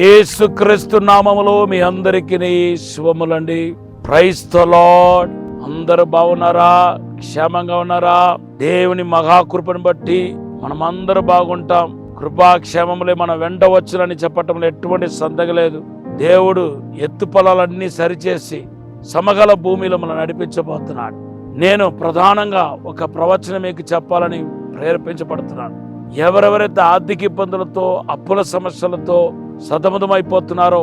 యేసుక్రీస్తు నామములో మీ అందరికీ శుభములండి. Praise the lord. అందరూ బాగున్నారా? క్షేమంగా ఉన్నారా? దేవుని మహాకృపను బట్టి మనమందరూ బాగుంటాం. కృపాక్షేమములే మన వెంట వచ్చునని చెప్పటంలో ఎటువంటి సందేహం లేదు. దేవుడు ఎత్తు పొలాలన్నీ సరిచేసి సమగల భూమిలో మనం నడిపించబోతున్నాడు. నేను ప్రధానంగా ఒక ప్రవచనం మీకు చెప్పాలని ప్రేరేపించబడుతున్నాను. ఎవరెవరైతే ఆర్థిక ఇబ్బందులతో, అప్పుల సమస్యలతో సతమతమైపోతున్నారో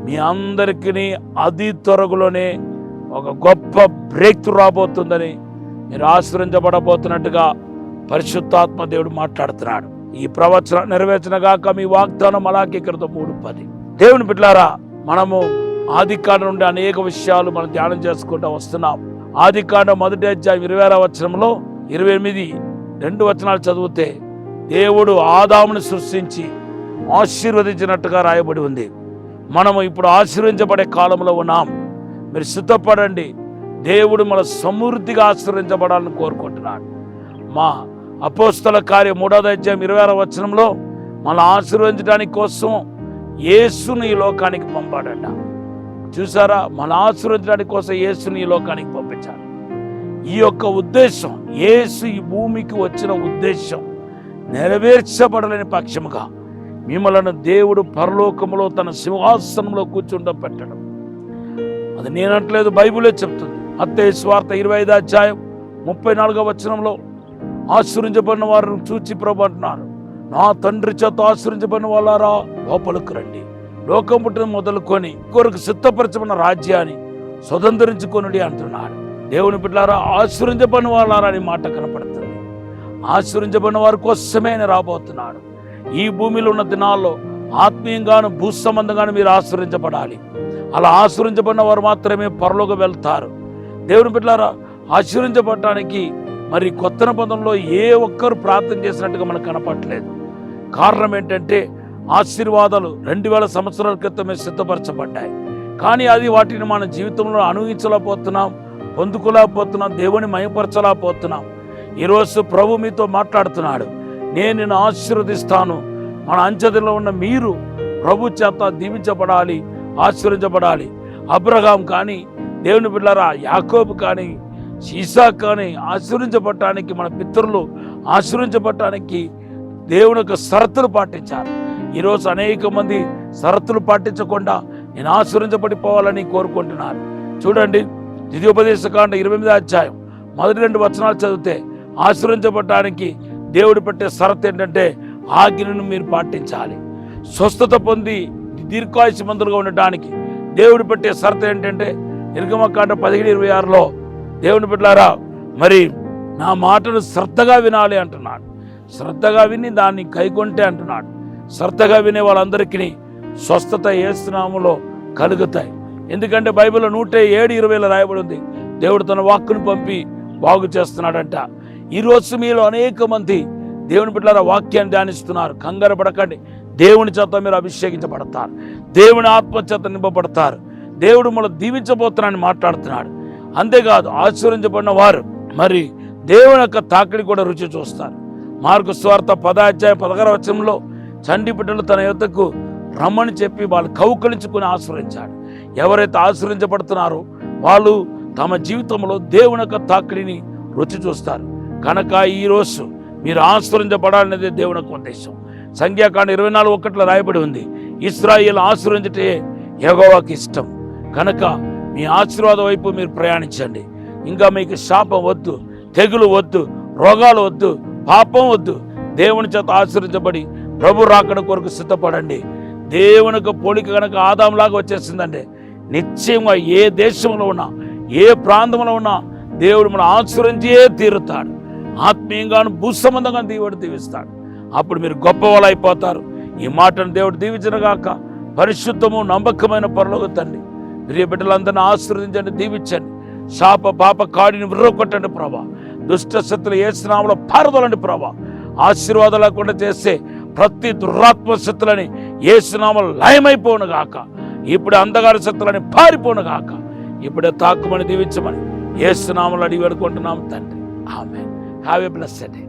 మీ అందరికీ అతి త్వరలోనే ఒక గొప్ప బ్రేక్ త్రూ రాబోతుందని, మీరు ఆశీర్వదించబడబోతున్నట్టుగా పరిశుద్ధాత్మ దేవుడు మాట్లాడుతున్నాడు. ఈ ప్రవచనం నెరవేర్చనగాక మీ వాగ్దానం మలాకీ గ్రంథం 3:10. దేవుని బిడ్డలారా, మనము ఆదికాండం నుండి అనేక విషయాలు మనం ధ్యానం చేసుకుంటూ వస్తున్నాం. ఆదికాండం 1వ అధ్యాయం 26వ వచనంలో 28 వచనాలు చదివితే దేవుడు ఆదామును సృష్టించి ఆశీర్వదించినట్టుగా రాయబడి ఉంది. మనము ఇప్పుడు ఆశీర్వదించబడే కాలంలో ఉన్నాం. మీరు సిద్ధపడండి. దేవుడు మన సమృద్ధిగా ఆశీర్వదించబడాలని కోరుకుంటున్నాడు. మా అపోస్తల కార్యం 3వ అధ్యాయం 26వ వచనంలో మన ఆశీర్వదించడానికి కోసం యేసుని ఈ లోకానికి పంపాడట. చూసారా? మన ఆశీర్వదించడానికి కోసం యేసుని ఈ లోకానికి పంపించాడు. ఈ యొక్క ఉద్దేశం, యేసు ఈ భూమికి వచ్చిన ఉద్దేశం నెరవేర్చబడలేని పక్షముగా మిమ్మలను దేవుడు పరలోకములో తన సింహాసనంలో కూర్చుండబెట్టడం. అది నేనట్లేదు, బైబిలే చెప్తుంది. మత్తయి సువార్త 25వ అధ్యాయం 34వ వచనంలో ఆశీర్వదించబడిన వారిని చూచి ప్రభు అంటున్నారు, నా తండ్రి చేత ఆశీర్వదించబడిన వాళ్ళారా లోపలికి రండి, లోకం పుట్టిన మొదలుకొని కొరకు సిద్ధపరచబడిన రాజ్యాన్ని స్వతంత్రించుకొనుడి అంటున్నాడు. దేవుని బిడ్డలారా, ఆశీర్వదించబడిన వాళ్ళారా అని మాట కనపడుతుంది. ఆశీర్వదించబడిన వారి కోసమే రాబోతున్నాడు. ఈ భూమిలో ఉన్న దినాల్లో ఆత్మీయంగాను భూ సంబంధంగాను మీరు ఆశీర్వదించబడాలి. అలా ఆశీర్వదించబడిన వారు మాత్రమే పరలోకి వెళ్తారు. దేవుని బిడ్డలారా, ఆశీర్వదించబడటానికి మరి కొత్త నిబంధనలో ఏ ఒక్కరు ప్రార్థన చేసినట్టుగా మనకు కనపడలేదు. కారణం ఏంటంటే ఆశీర్వాదాలు 2000 సంవత్సరాల క్రితమే సిద్ధపరచబడ్డాయి. కానీ అది వాటిని మన జీవితంలో అనుభవించలేకపోతున్నాం, పొందుకోలేకపోతున్నాం, దేవుని మహిమపరచలేకపోతున్నాం. ఈరోజు ప్రభు మీతో మాట్లాడుతున్నాడు. నేను నిన్ను ఆశీర్వదిస్తాను. మన అంచెలో ఉన్న మీరు ప్రభు చేత దీవించబడాలి, ఆశీర్వదించబడాలి. అబ్రహాం కానీ, దేవుని బిడ్డలారా, యాకోబు కానీ, ఇస్సాకు కానీ ఆశీర్వదించబడటానికి, మన పితరులు ఆశీర్వదించబడటానికి దేవుని యొక్క షరతులు పాటించారు. ఈరోజు అనేక మంది షరతులు పాటించకుండా నేను ఆశీర్వదించబడిపోవాలని కోరుకుంటున్నారు. చూడండి, ద్వితీయోపదేశకాండం 28వ అధ్యాయం మొదటి 2 వచనాలు చదివితే ఆశీర్వదించబడటానికి దేవుడు పెట్టే షరతు ఏంటంటే ఆజ్ఞను మీరు పాటించాలి. స్వస్థత పొంది దీర్ఘాయుష్మంతులుగా ఉండటానికి దేవుడు పెట్టే షరతు ఏంటంటే నిర్గమకాండం 17:26లో దేవుని బిడ్డలారా, మరి నా మాటను శ్రద్ధగా వినాలి అంటున్నాడు. శ్రద్ధగా విని దాన్ని కైకొంటే అంటున్నాడు. శ్రద్ధగా వినే వాళ్ళందరికీ స్వస్థత యేసు నామములో కలుగుతాయి. ఎందుకంటే బైబిల్లో 107:20 రాయబడి ఉంది, దేవుడు తన వాక్కును పంపి బాగు చేస్తున్నాడంట. ఈరోజు మీలో అనేక మంది దేవుని బిడ్డలారా వాక్యాన్ని ధ్యానిస్తున్నారు. కంగారు పడకండి. దేవుని చేత మీరు అభిషేకించబడతారు, దేవుని ఆత్మ చేత నింపబడతారు. దేవుడు మనం దీవించబోతున్నాడని మాట్లాడుతున్నాడు. అంతేకాదు, ఆశీర్వదించబడిన వారు మరి దేవుని యొక్క తాకిడి కూడా రుచి చూస్తారు. మార్కు సువార్త 10వ అధ్యాయం 16వ వచనంలో చంటి బిడ్డలు తన యొద్దకు రమ్మని చెప్పి వాళ్ళు కౌకలించుకుని ఆశీర్వదించాడు. ఎవరైతే ఆశీర్వదించబడుతున్నారో వాళ్ళు తమ జీవితంలో దేవుని యొక్క తాకిడిని రుచి చూస్తారు. కనుక ఈరోజు మీరు ఆశీర్వదించబడాలనేది దేవుని యొక్క ఉద్దేశం. సంఖ్యాకాండం 24:1 రాయబడి ఉంది, ఇశ్రాయేలు ఆశీర్వదించటే యెహోవాకి ఇష్టం. కనుక మీ ఆశీర్వాదం వైపు మీరు ప్రయాణించండి. ఇంకా మీకు శాపం వద్దు, తెగులు వద్దు, రోగాలు వద్దు, పాపం వద్దు. దేవుని చేత ఆశీర్వదించబడి ప్రభు రాకడ కొరకు సిద్ధపడండి. దేవుని యొక్క పోలిక కనుక ఆదాంలాగా వచ్చేసిందంటే నిశ్చయంగా ఏ దేశంలో ఉన్నా, ఏ ప్రాంతంలో ఉన్నా దేవుడు మనం ఆశీర్వదించే తీరుతాడు. ఆత్మీయంగాను భూ సంబంధంగా దేవుడు దీవిస్తాడు. అప్పుడు మీరు గొప్పవాళ్ళు అయిపోతారు. ఈ మాటను దేవుడు దీవించనుగాక. పరిశుద్ధము నమ్మకమైన పరలోక తండ్రి, ప్రియ బిడ్డలందరినీ ఆశీర్వదించండి, దీవించండి. శాప పాప కాడిని విర్రగొట్టండి ప్రభా. దుష్ట శక్తులు యేసు నామములో పారదోలండి ప్రభా. ఆశీర్వాదం లేకుండా చేసే ప్రతి దురాత్మ శక్తులని యేసు నామములో లయమైపోనుగాక. ఇప్పుడు అంధకార శక్తులని పారిపోనుగాక. ఇప్పుడే తాకుమని దీవించమని యేసు నామములో అడిగి వేడుకుంటున్నాం తండ్రి. Amen. Have a blessed day.